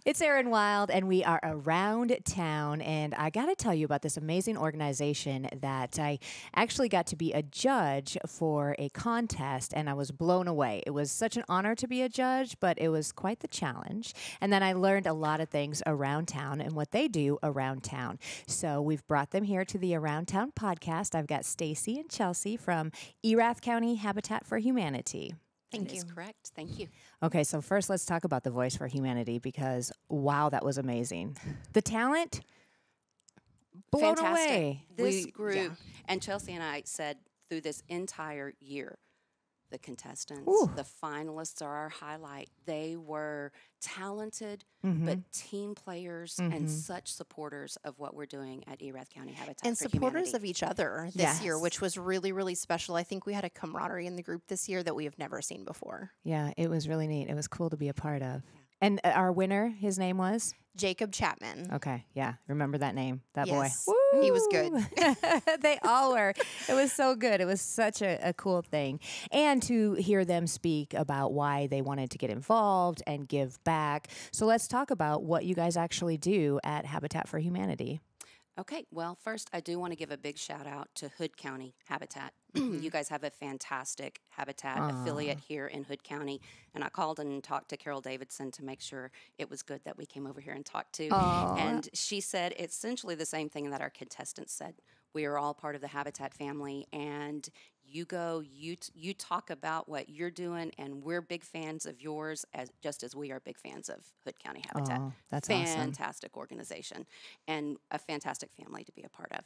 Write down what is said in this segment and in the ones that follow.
It's Erin Wild, and we are around town. And I got to tell you about this amazing organization that I actually got to be a judge for a contest, and I was blown away. It was such an honor to be a judge, but it was quite the challenge. And then I learned a lot of things around town and what they do around town. So we've brought them here to the Around Town podcast. I've got Stacy and Chelsea from Erath County Habitat for Humanity. That is correct. Thank you. Okay, so first let's talk about the Voice for Humanity because, wow, that was amazing. The talent, blown Fantastic. away. This group, and Chelsea and I said through this entire year, the contestants, the finalists are our highlight. They were talented, but team players and such supporters of what we're doing at Erath County Habitat and for supporters Humanity. of each other this year, which was really, really special. I think we had a camaraderie in the group this year that we have never seen before. Yeah, it was really neat. It was cool to be a part of. And our winner, his name was? Jacob Chapman. Okay, yeah, remember that name, that Yes. boy. He was good. They all were. It was so good. It was such a cool thing. And to hear them speak about why they wanted to get involved and give back. So let's talk about what you guys actually do at Habitat for Humanity. Okay, well, first, I do want to give a big shout out to Hood County Habitat. You guys have a fantastic habitat affiliate here in Hood County. And I called and talked to Carol Davidson to make sure it was good that we came over here and talked to. And she said essentially the same thing that our contestants said. We are all part of the Habitat family, and you talk about what you're doing, and we're big fans of yours, just as we are big fans of Hood County Habitat. Oh, that's awesome. Fantastic organization and a fantastic family to be a part of.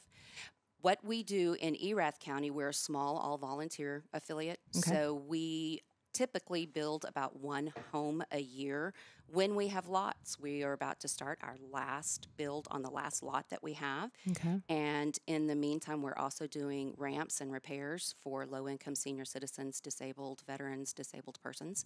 What we do in Erath County, we're a small all-volunteer affiliate, so we typically build about one home a year. When we have lots, we are about to start our last build on the last lot that we have. Okay. And in the meantime, we're also doing ramps and repairs for low-income senior citizens, disabled veterans, disabled persons.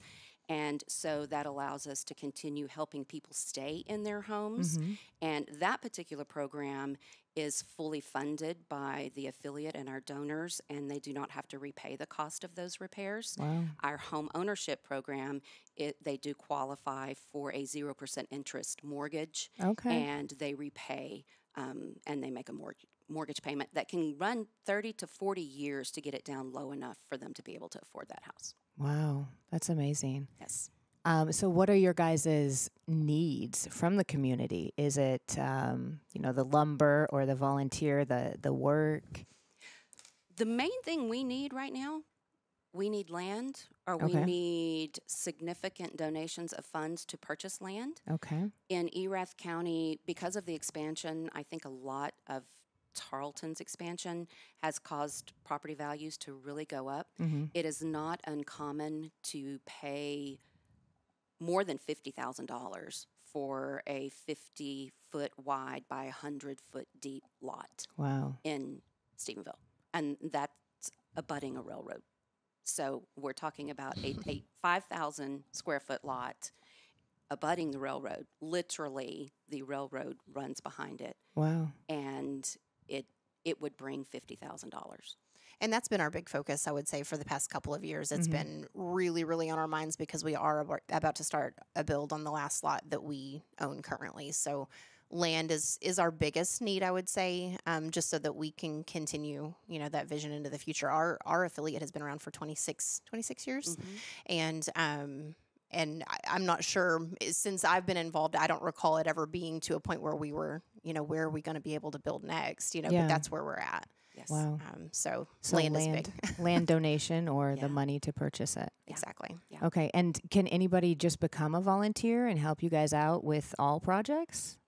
And so that allows us to continue helping people stay in their homes. And that particular program is fully funded by the affiliate and our donors, and they do not have to repay the cost of those repairs. Wow. Our home ownership program, they do qualify for a 0% interest mortgage, and they repay and they make a mortgage payment that can run 30 to 40 years to get it down low enough for them to be able to afford that house. Wow, that's amazing. Yes. So what are your guys' needs from the community? Is it, the lumber or the volunteer, the work? The main thing we need right now, we need land, or we need significant donations of funds to purchase land. Okay. In Erath County, because of the expansion, I think a lot of Tarleton's expansion has caused property values to really go up. It is not uncommon to pay more than $50,000 for a 50-foot wide by 100-foot deep lot. Wow. In Stephenville. And that's abutting a railroad. So we're talking about a 5,000 square foot lot abutting the railroad. Literally, the railroad runs behind it. Wow. And it would bring $50,000. And that's been our big focus, I would say, for the past couple of years. It's been really, really on our minds because we are about to start a build on the last lot that we own currently. So land is our biggest need, I would say, just so that we can continue, that vision into the future. Our affiliate has been around for 26 years. And I'm not sure, since I've been involved, I don't recall it ever being to a point where we were, where are we going to be able to build next, but that's where we're at. Yes. Wow. So land is big. Land donation or the money to purchase it. Exactly. Yeah. Okay. And can anybody just become a volunteer and help you guys out with all projects?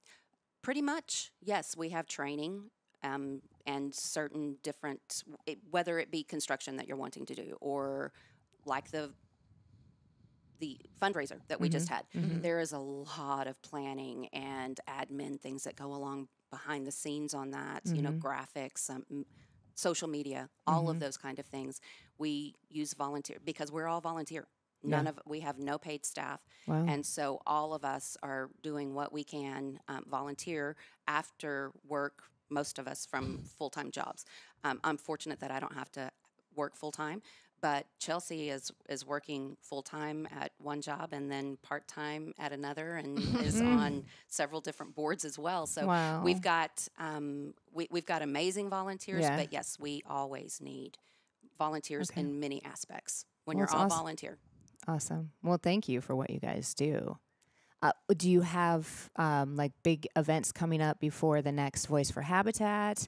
Pretty much, yes. We have training and certain different, whether it be construction that you're wanting to do or like the fundraiser that we just had. There is a lot of planning and admin things that go along behind the scenes on that, graphics, social media, all of those kind of things. We use volunteer because we're all volunteer. We have no paid staff. Wow. And so all of us are doing what we can, volunteer after work, most of us from full-time jobs. I'm fortunate that I don't have to work full-time, But Chelsea is working full time at one job and then part time at another, and is on several different boards as well. So Wow. we've got we've got amazing volunteers, Yeah. but yes, we always need volunteers Okay. in many aspects. When Well, you're it's all awesome. volunteer, Awesome. Well, thank you for what you guys do. Do you have like big events coming up before the next Voice for Habitat?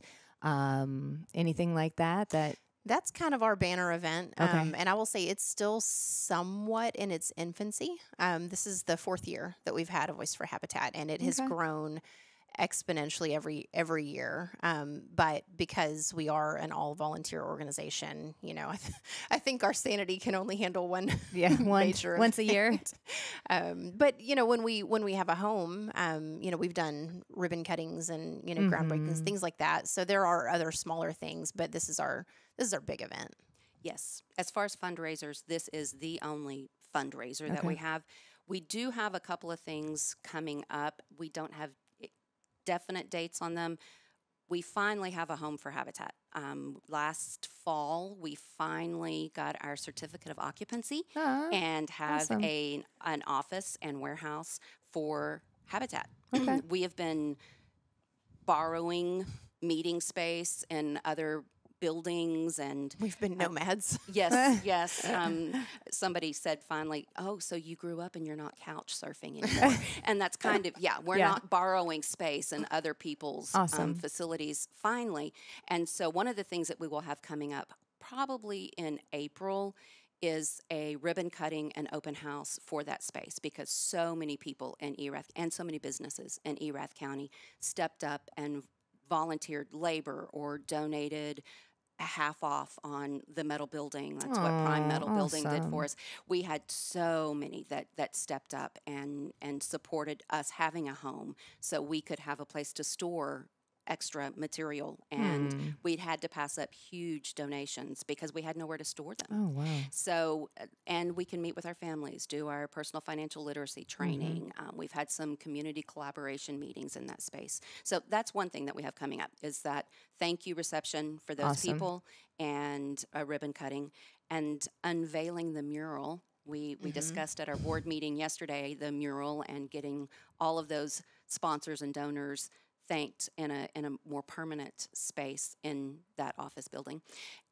Anything like that? That's kind of our banner event. Okay. And I will say it's still somewhat in its infancy. This is the 4th year that we've had a Voice for Habitat, and it has Okay. grown exponentially every year. But because we are an all volunteer organization, you know, I think our sanity can only handle one Yeah, major once a year. event. But you know, when we have a home, you know, we've done ribbon cuttings and, you know, groundbreakings, Mhm. things like that. So there are other smaller things, but this is our big event. yes. As far as fundraisers, this is the only fundraiser that Okay. we have. We do have a couple of things coming up. We don't have definite dates on them. We finally have a home for Habitat. Last fall, we finally got our certificate of occupancy Ah, and have awesome. an office and warehouse for Habitat. Okay. We have been borrowing meeting space in other buildings, and We've been nomads. yes. Somebody said finally, "Oh, so you grew up and you're not couch surfing anymore." And that's kind of, we're Yeah. not borrowing space in other people's Awesome. facilities finally. And so one of the things that we will have coming up probably in April is a ribbon cutting and open house for that space, because so many people in Erath and so many businesses in Erath County stepped up and volunteered labor or donated a half off on the metal building. That's what Prime Aw, Metal Building did awesome. for us. We had so many that stepped up and supported us having a home so we could have a place to store extra material, and we'd had to pass up huge donations because we had nowhere to store them. Oh, wow. So, and we can meet with our families, do our personal financial literacy training. We've had some community collaboration meetings in that space. So that's one thing that we have coming up, is that thank you reception for those Awesome. people, and a ribbon cutting and unveiling the mural. We discussed at our board meeting yesterday the mural and getting all of those sponsors and donors thanked in a more permanent space in that office building.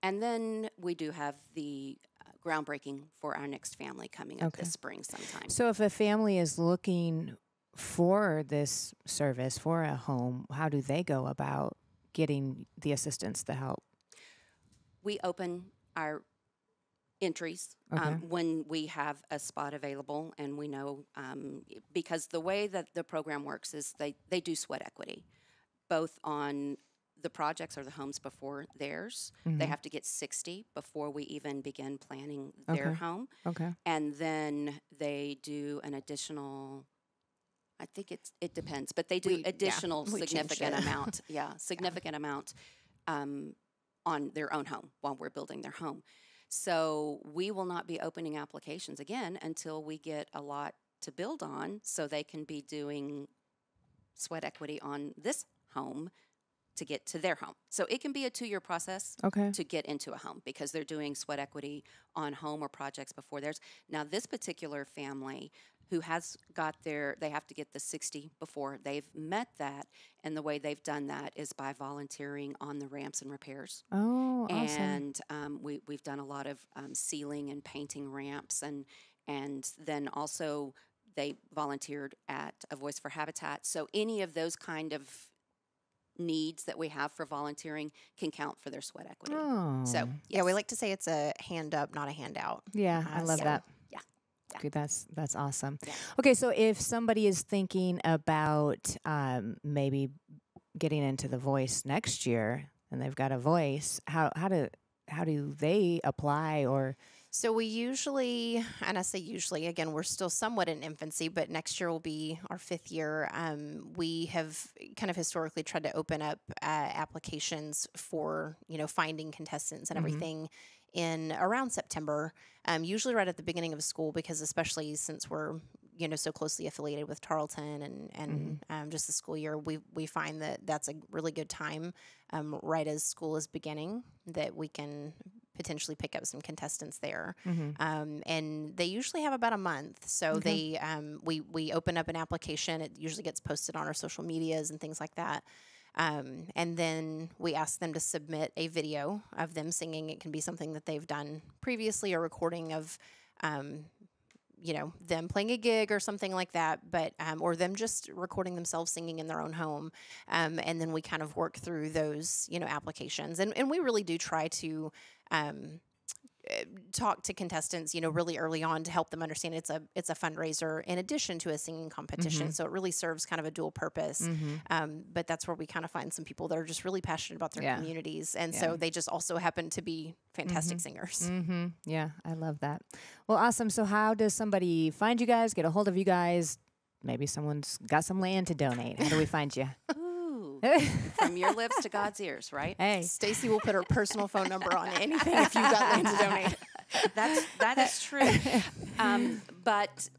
And then we do have the groundbreaking for our next family coming up Okay. this spring sometime. So if a family is looking for this service, for a home, how do they go about getting the assistance, the help? We open our entries Okay. when we have a spot available, and we know because the way that the program works is they do sweat equity, both on the projects or the homes before theirs. They have to get 60 before we even begin planning their Okay. home, Okay. and then they do an additional. I think it depends, but they do additional we changed significant it. amount, significant amount on their own home while we're building their home. So we will not be opening applications again until we get a lot to build on, so they can be doing sweat equity on this home to get to their home. So it can be a 2-year process Okay. to get into a home, because they're doing sweat equity on home or projects before theirs. Now, this particular family who has got they have to get the 60 before they've met that, and the way they've done that is by volunteering on the ramps and repairs. Oh, awesome. And we've done a lot of sealing and painting ramps, and then also they volunteered at A Voice for Habitat. So any of those kind of needs that we have for volunteering can count for their sweat equity. Oh. So Yeah, we like to say it's a hand up, not a handout. Yeah, I love so- that. Yeah. Good, that's awesome. Yeah. Okay, so if somebody is thinking about maybe getting into the voice next year and they've got a voice, how do they apply? Or So we usually, and I say usually, again, we're still somewhat in infancy, but next year will be our 5th year. We have kind of historically tried to open up applications for, you know, finding contestants and everything in around September, usually right at the beginning of school, because especially since we're, you know, so closely affiliated with Tarleton and just the school year, we find that that's a really good time right as school is beginning, that we can potentially pick up some contestants there. Mm-hmm. And they usually have about a month. So we open up an application. It usually gets posted on our social medias and things like that. And then we ask them to submit a video of them singing. It can be something that they've done previously, a recording of, them playing a gig or something like that, but or them just recording themselves singing in their own home. And then we kind of work through those, applications. And we really do try to talk to contestants, really early on to help them understand it's a fundraiser in addition to a singing competition. So it really serves kind of a dual purpose. But that's where we kind of find some people that are just really passionate about their communities. And so they just also happen to be fantastic singers. Yeah, I love that. Well, awesome. So how does somebody find you guys, get a hold of you guys? Maybe someone's got some land to donate. How do we find you? From your lips to God's ears, right? Hey, Stacy will put her personal phone number on anything if you've got land to donate. That is true. But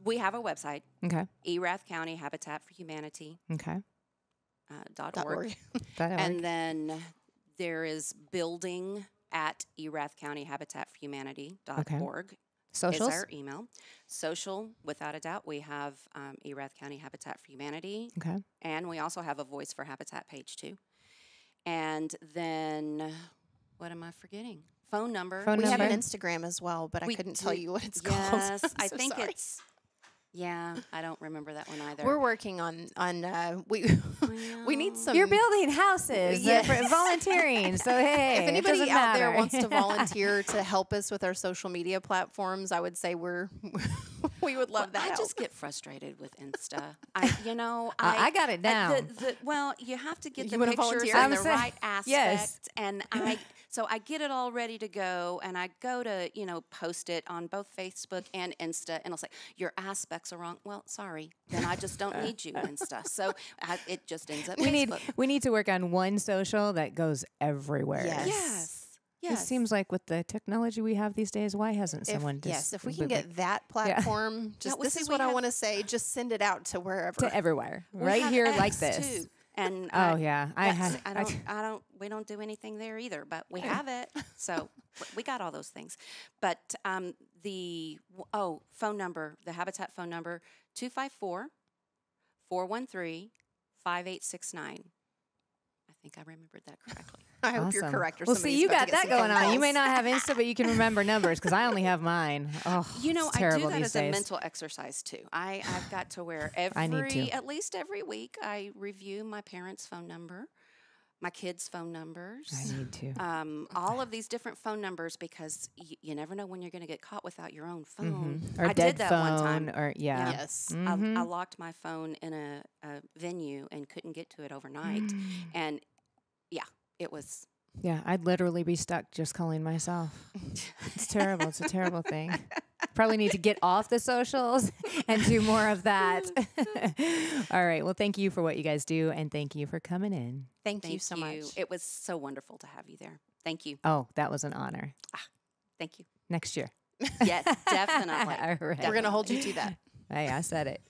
we have a website. Okay. Erath County Habitat for Humanity. Okay. .org. And then there is building at Erath County Habitat for Humanity.org. Socials? Is our email. Social, without a doubt, we have Erath County Habitat for Humanity. Okay. And we also have a Voice for Habitat page, too. And then, what am I forgetting? Phone number. We have an Instagram as well, but I couldn't tell you what it's called. Yes, I think it's... Yeah, I don't remember that one either. We're working on we need some. You're building houses, for volunteering. So hey, if anybody out there wants to volunteer to help us with our social media platforms, I would say we would love that. I just get frustrated with Insta. I got it down. You have to get You the wanna pictures volunteer? in the right aspect, Yes. and so I get it all ready to go, and I go to post it on both Facebook and Insta, and I'll say your aspects are wrong. Well, sorry, then I just don't need you, Insta. So it just ends up. We need to work on one social that goes everywhere. Yes. It seems like with the technology we have these days, why hasn't someone just... if we can get that platform, this is what I want to say, just send it out to wherever. To everywhere. Right here like this. Too. And we don't do anything there either, but we have it. So we got all those things. But phone number, the Habitat phone number, 254-413-5869. I think I remembered that correctly. I hope you're correct. Or well, see, you got that going on. You may not have Insta, but you can remember numbers because I only have mine. Oh, I do that as a mental exercise too. I've got to where at least every week I review my parents' phone number, my kids' phone numbers. I need to. All of these different phone numbers because you never know when you're going to get caught without your own phone. Or I dead did that phone, one time. or Yes. I locked my phone in a venue and couldn't get to it overnight, and it was. Yeah, I'd literally be stuck just calling myself. It's terrible. It's a terrible thing. Probably need to get off the socials and do more of that. All right. Well, thank you for what you guys do, and thank you for coming in. Thank you so much. It was so wonderful to have you there. Thank you. Oh, that was an honor. Thank you. Next year. Yes, definitely. All right. We're going to hold you to that. Hey, I said it.